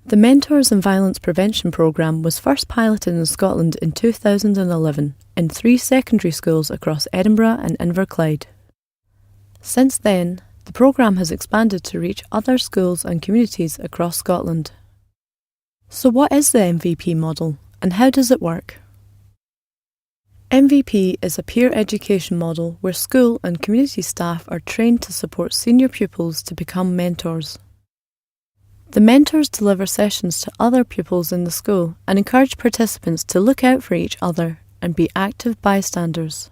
The Mentors in Violence Prevention programme was first piloted in Scotland in 2011 in 3 secondary schools across Edinburgh and Inverclyde. Since then, the programme has expanded to reach other schools and communities across Scotland. So what is the MVP model and how does it work? MVP is a peer education model where school and community staff are trained to support senior pupils to become mentors. The mentors deliver sessions to other pupils in the school and encourage participants to look out for each other and be active bystanders.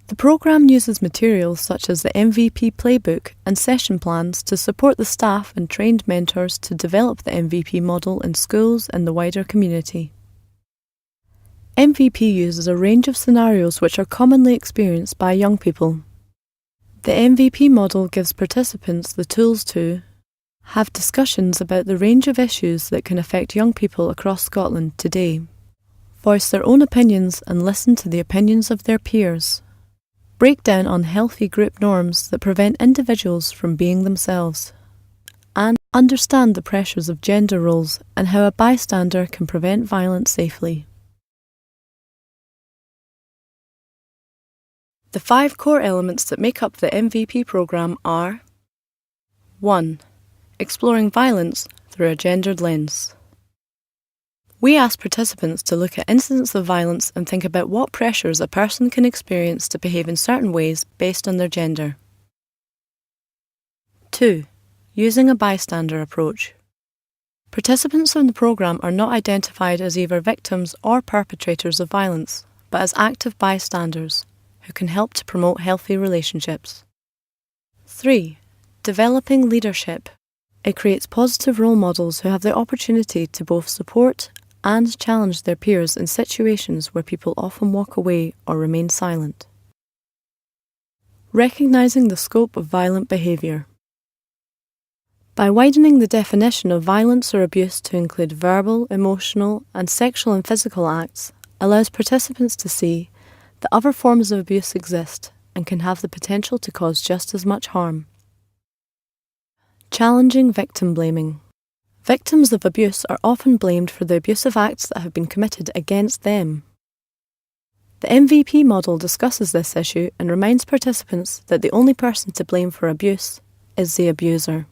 The programme uses materials such as the MVP playbook and session plans to support the staff and trained mentors to develop the MVP model in schools and the wider community. MVP uses a range of scenarios which are commonly experienced by young people. The MVP model gives participants the tools to have discussions about the range of issues that can affect young people across Scotland today, voice their own opinions and listen to the opinions of their peers, break down unhealthy group norms that prevent individuals from being themselves, and understand the pressures of gender roles and how a bystander can prevent violence safely. The 5 core elements that make up the MVP programme are 1. Exploring violence through a gendered lens. We ask participants to look at incidents of violence and think about what pressures a person can experience to behave in certain ways based on their gender. 2. Using a bystander approach. Participants in the programme are not identified as either victims or perpetrators of violence, but as active bystanders who can help to promote healthy relationships. 3. Developing leadership. It creates positive role models who have the opportunity to both support and challenge their peers in situations where people often walk away or remain silent. Recognising the scope of violent behaviour. By widening the definition of violence or abuse to include verbal, emotional, and sexual and physical acts, allows participants to see that other forms of abuse exist and can have the potential to cause just as much harm. Challenging victim blaming. Victims of abuse are often blamed for the abusive acts that have been committed against them. The MVP model discusses this issue and reminds participants that the only person to blame for abuse is the abuser.